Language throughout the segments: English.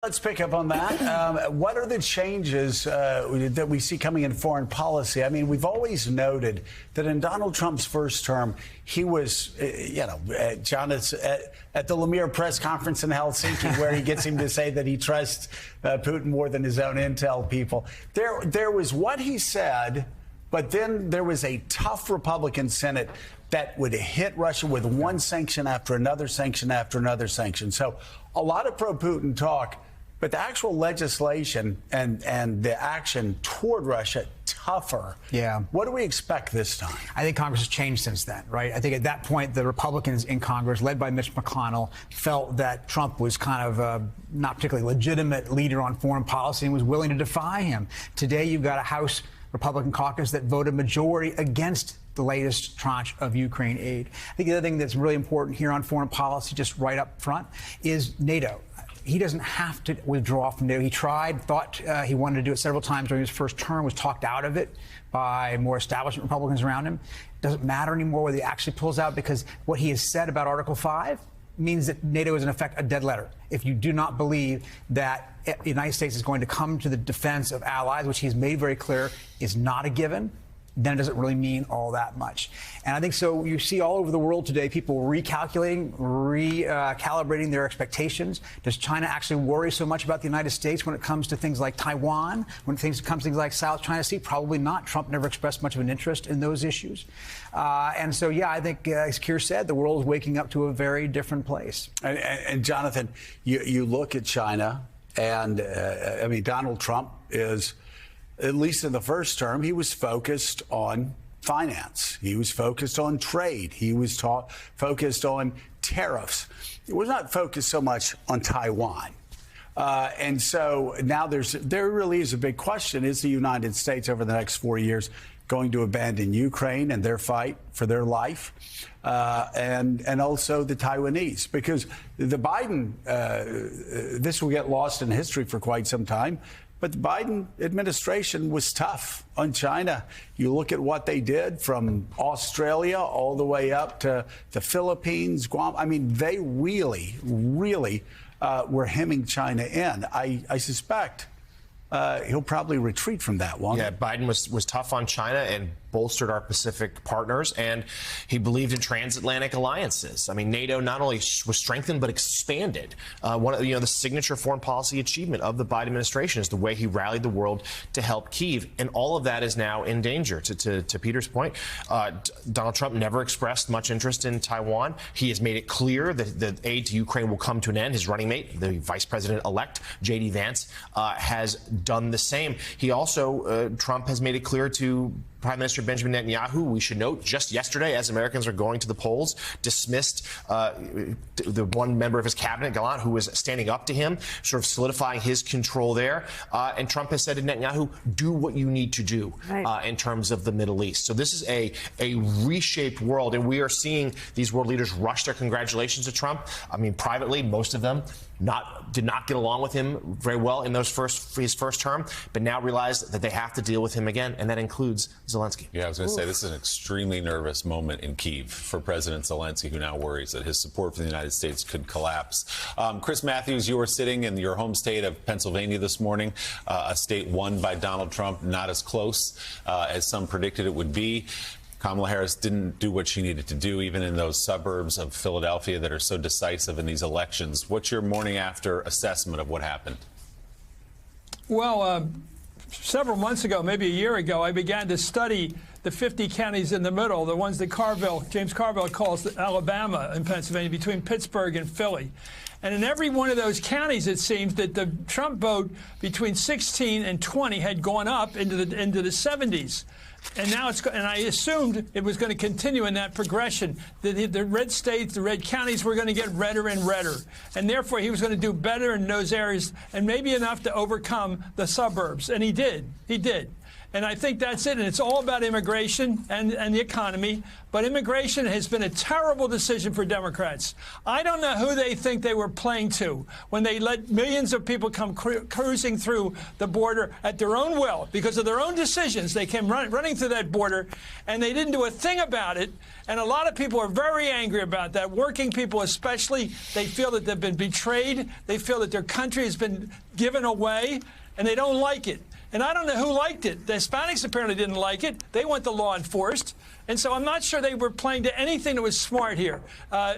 Let's pick up on that. What are the changes that we see coming in foreign policy? I mean, we've always noted that in Donald Trump's first term, he was, John, it's at the Lemire press conference in Helsinki, where he gets him to say that he trusts Putin more than his own intel people. There was what he said, but then there was a tough Republican Senate that would hit Russia with one sanction after another sanction after another sanction. So a lot of pro-Putin talk. But the actual legislation and the action toward Russia, tougher. Yeah. What do we expect this time? I think Congress has changed since then, right? I think at that point, the Republicans in Congress, led by Mitch McConnell, felt that Trump was kind of a not particularly legitimate leader on foreign policy and was willing to defy him. Today, you've got a House Republican caucus that voted majority against the latest tranche of Ukraine aid. I think the other thing that's really important here on foreign policy, just right up front, is NATO. He doesn't have to withdraw from NATO. He tried, thought he wanted to do it several times during his first term, was talked out of it by more establishment Republicans around him. It doesn't matter anymore whether he actually pulls out, because what he has said about Article 5 means that NATO is, in effect, a dead letter. If you do not believe that the United States is going to come to the defense of allies, which he's made very clear is not a given, then it doesn't really mean all that much. And I think so you see all over the world today people recalculating, recalibrating their expectations. Does China actually worry so much about the United States when it comes to things like Taiwan, when it comes to things like South China Sea? Probably not. Trump never expressed much of an interest in those issues. And so, yeah, I think, as Keir said, the world is waking up to a very different place. And Jonathan, you look at China, and I mean, Donald Trump is, at least in the first term, he was focused on finance. He was focused on trade. He was focused on tariffs. He was not focused so much on Taiwan. And so now there really is a big question. Is the United States over the next 4 years going to abandon Ukraine and their fight for their life, and also the Taiwanese? Because the Biden, this will get lost in history for quite some time, but the Biden administration was tough on China. You look at what they did from Australia all the way up to the Philippines, Guam. I mean, they really were hemming China in. I suspect he'll probably retreat from that one. Yeah, Biden was tough on China and bolstered our Pacific partners, and he believed in transatlantic alliances. I mean, NATO not only was strengthened but expanded. One of the signature foreign policy achievement of the Biden administration is the way he rallied the world to help Kyiv, and all of that is now in danger. To Peter's point, Donald Trump never expressed much interest in Taiwan. He has made it clear that the aid to Ukraine will come to an end. His running mate, the Vice President-elect J.D. Vance, has done the same. He also, Trump has made it clear to Prime Minister Benjamin Netanyahu, we should note, just yesterday, as Americans are going to the polls, dismissed the one member of his cabinet, Gallant, who was standing up to him, sort of solidifying his control there. And Trump has said to Netanyahu, do what you need to do in terms of the Middle East. So this is a reshaped world, and we are seeing these world leaders rush their congratulations to Trump. I mean, privately, most of them did not get along with him very well in his first term, but now realize that they have to deal with him again, and that includes Zelensky. Yeah, I was going to say, this is an extremely nervous moment in Kyiv for President Zelensky, who now worries that his support for the United States could collapse. Chris Matthews, you were sitting in your home state of Pennsylvania this morning, a state won by Donald Trump, not as close as some predicted it would be. Kamala Harris didn't do what she needed to do, even in those suburbs of Philadelphia that are so decisive in these elections. What's your morning after assessment of what happened? Well, several months ago, maybe a year ago, I began to study the 50 counties in the middle, the ones that James Carville calls Alabama in Pennsylvania, between Pittsburgh and Philly. And in every one of those counties, it seems that the Trump vote between 16 and 20 had gone up into the 70s. And now and I assumed it was going to continue in that progression. The red states, the red counties were going to get redder and redder. And therefore, he was going to do better in those areas and maybe enough to overcome the suburbs. And he did. He did. And I think that's it. And it's all about immigration and the economy. But immigration has been a terrible decision for Democrats. I don't know who they think they were playing to when they let millions of people come cruising through the border at their own will. Because of their own decisions, they came running through that border, and they didn't do a thing about it. And a lot of people are very angry about that. Working people especially, they feel that they've been betrayed. They feel that their country has been given away, and they don't like it. And I don't know who liked it. The Hispanics apparently didn't like it. They want the law enforced. And so I'm not sure they were playing to anything that was smart here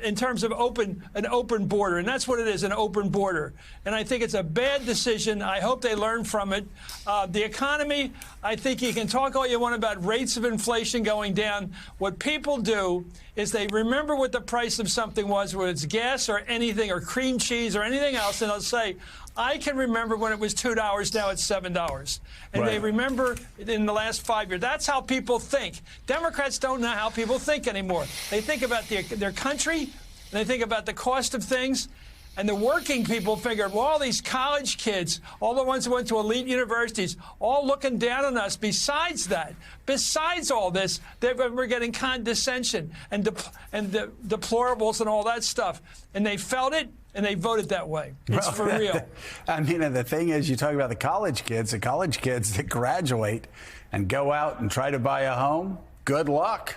in terms of an open border. And that's what it is, an open border. And I think it's a bad decision. I hope they learn from it. The economy, I think you can talk all you want about rates of inflation going down. What people do is they remember what the price of something was, whether it's gas or anything or cream cheese or anything else, and they'll say, I can remember when it was $2, now it's $7. And they remember in the last 5 years. That's how people think. Democrats don't know how people think anymore. They think about their country, and they think about the cost of things. And the working people figure, well, all these college kids, all the ones who went to elite universities, all looking down on us. Besides that, besides all this, we're getting condescension and the deplorables and all that stuff. And they felt it, and they voted that way. It's for real. I mean, and the thing is, you talk about the college kids that graduate and go out and try to buy a home. Good luck.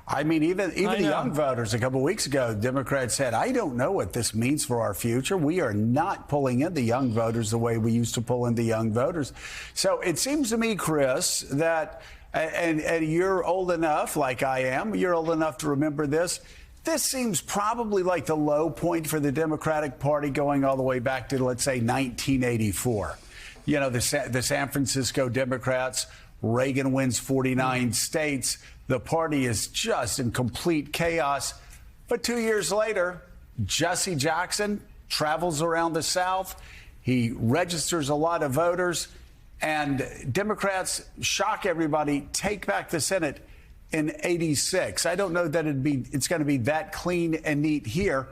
I mean, even the young voters a couple of weeks ago, Democrats said, I don't know what this means for our future. We are not pulling in the young voters the way we used to pull in the young voters. So it seems to me, Chris, that, and you're old enough, like I am, you're old enough to remember this. This seems probably like the low point for the Democratic Party going all the way back to, let's say, 1984. You know, the San Francisco Democrats, Reagan wins 49 states. The party is just in complete chaos. But 2 years later, Jesse Jackson travels around the South. He registers a lot of voters, and Democrats shock everybody, take back the Senate in 86. I don't know that it's going to be that clean and neat here.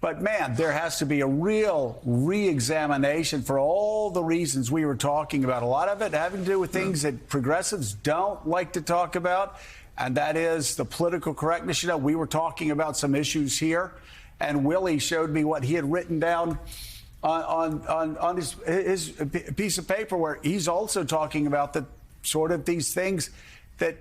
But, man, there has to be a real re-examination for all the reasons we were talking about. A lot of it having to do with things that progressives don't like to talk about, and that is the political correctness. You know, we were talking about some issues here, and Willie showed me what he had written down on his piece of paper, where he's also talking about the sort of these things that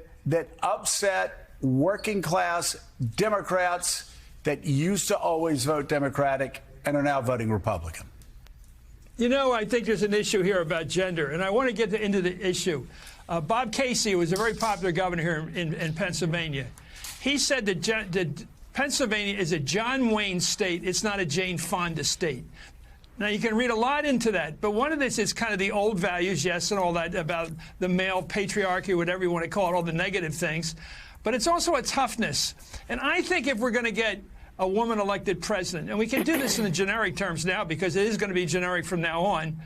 upset working class Democrats that used to always vote Democratic and are now voting Republican. You know, I think there's an issue here about gender, and I want to get into the issue. Bob Casey was a very popular governor here in Pennsylvania. He said that Pennsylvania is a John Wayne state. It's not a Jane Fonda state. Now, you can read a lot into that, but one of this is kind of the old values, yes, and all that about the male patriarchy, whatever you want to call it, all the negative things. But it's also a toughness. And I think if we're going to get a woman elected president, and we can do this in the generic terms now because it is going to be generic from now on,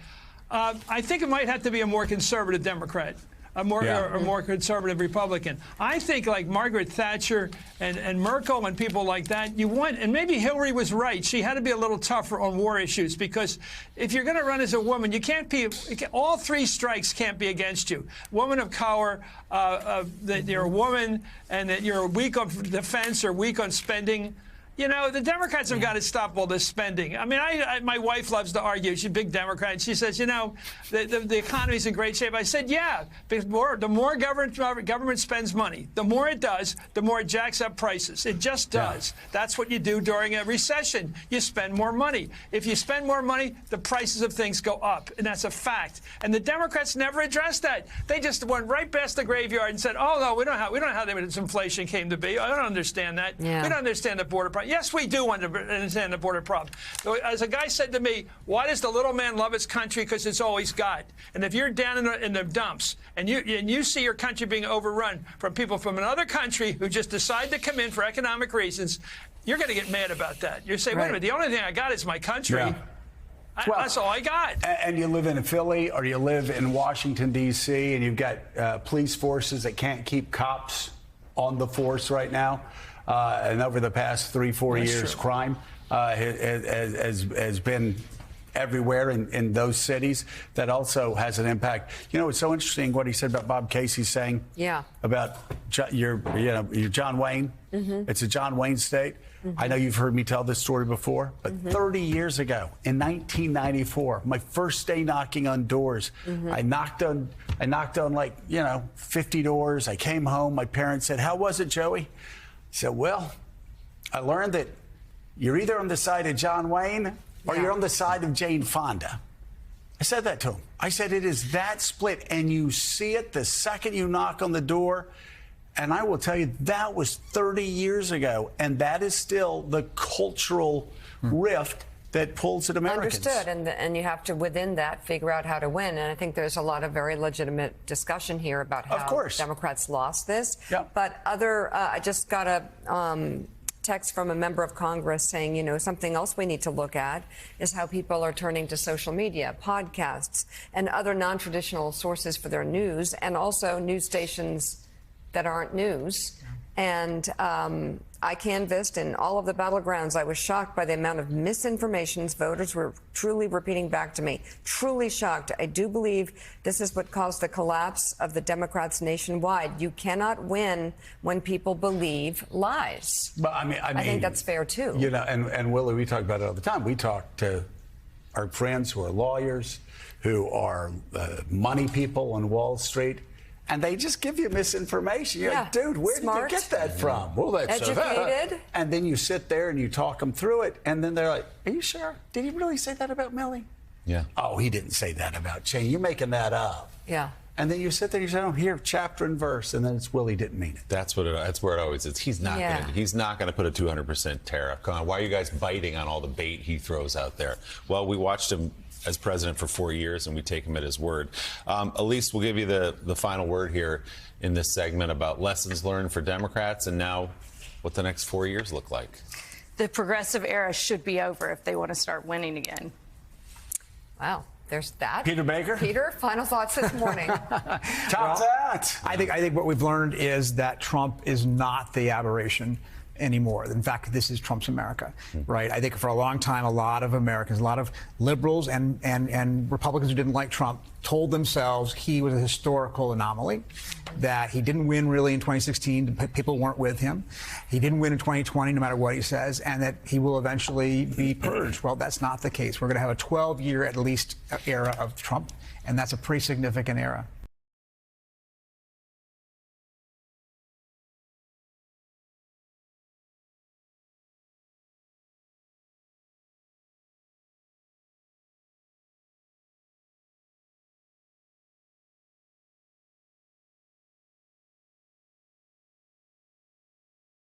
I think it might have to be a more conservative Democrat. A more conservative Republican. I think like Margaret Thatcher and Merkel and people like that, and maybe Hillary was right. She had to be a little tougher on war issues, because if you're going to run as a woman, all three strikes can't be against you. Woman of color, that you're a woman, and that you're weak on defense or weak on spending. You know, the Democrats have got to stop all this spending. I mean, my wife loves to argue. She's a big Democrat. And she says, you know, the economy's in great shape. I said, yeah, the more government spends money, the more it does, the more it jacks up prices. It just does. Yeah. That's what you do during a recession. You spend more money. If you spend more money, the prices of things go up. And that's a fact. And the Democrats never addressed that. They just went right past the graveyard and said, oh, no, we don't know how this inflation came to be. I don't understand that. Yeah. We don't understand the border problem. Yes, we do understand the border problem. As a guy said to me, why does the little man love his country? Because it's all he's got. And if you're down in the dumps and you see your country being overrun from people from another country who just decide to come in for economic reasons, you're going to get mad about that. You say, wait a minute, the only thing I got is my country. Yeah. That's all I got. And you live in Philly or you live in Washington, D.C., and you've got police forces that can't keep cops on the force right now. And over the past 3-4 years, crime has been everywhere in those cities, that also has an impact. You know, it's so interesting what he said about Bob Casey saying about your John Wayne. It's a John Wayne state. I know you've heard me tell this story before, but 30 years ago, in 1994, my first day knocking on doors, I knocked on like, 50 doors. I came home. My parents said, "How was it, Joey?" I said, "Well, I learned that you're either on the side of John Wayne or you're on the side of Jane Fonda." I said that to him. I said, it is that split, and you see it the second you knock on the door. And I will tell you, that was 30 years ago, and that is still the cultural rift that pulls at Americans. Understood, and you have to, within that, figure out how to win. And I think there's a lot of very legitimate discussion here about how Democrats lost this. But I just got a text from a member of Congress saying, something else we need to look at is how people are turning to social media, podcasts, and other non-traditional sources for their news, and also news stations that aren't news. And I canvassed in all of the battlegrounds. I was shocked by the amount of misinformation voters were truly repeating back to me. Truly shocked. I do believe this is what caused the collapse of the Democrats nationwide. You cannot win when people believe lies. But I think that's fair too. And Willie, we talk about it all the time. We talk to our friends who are lawyers, who are money people on Wall Street. And they just give you misinformation. You're like, dude, where did you get that from? Well, that's educated. And then you sit there and you talk them through it. And then they're like, are you sure? Did he really say that about Millie? Yeah. Oh, he didn't say that about Jane. You're making that up. Yeah. And then you sit there and you say, oh, here, chapter and verse. And then it's Willie didn't mean it. That's where it always is. He's not going to put a 200% tariff. Come on, why are you guys biting on all the bait he throws out there? Well, we watched him as president for 4 years, and we take him at his word. Elise, we'll give you the final word here in this segment about lessons learned for Democrats and now what the next 4 years look like. The progressive era should be over if they want to start winning again. Wow. There's that. Peter Baker? Peter, final thoughts this morning. Top that. I think what we've learned is that Trump is not the aberration anymore. In fact, this is Trump's America, right? I think for a long time, a lot of Americans, a lot of liberals and Republicans who didn't like Trump told themselves he was a historical anomaly, that he didn't win really in 2016. People weren't with him. He didn't win in 2020, no matter what he says, and that he will eventually be purged. Well, that's not the case. We're going to have a 12-year, at least, era of Trump, and that's a pretty significant era.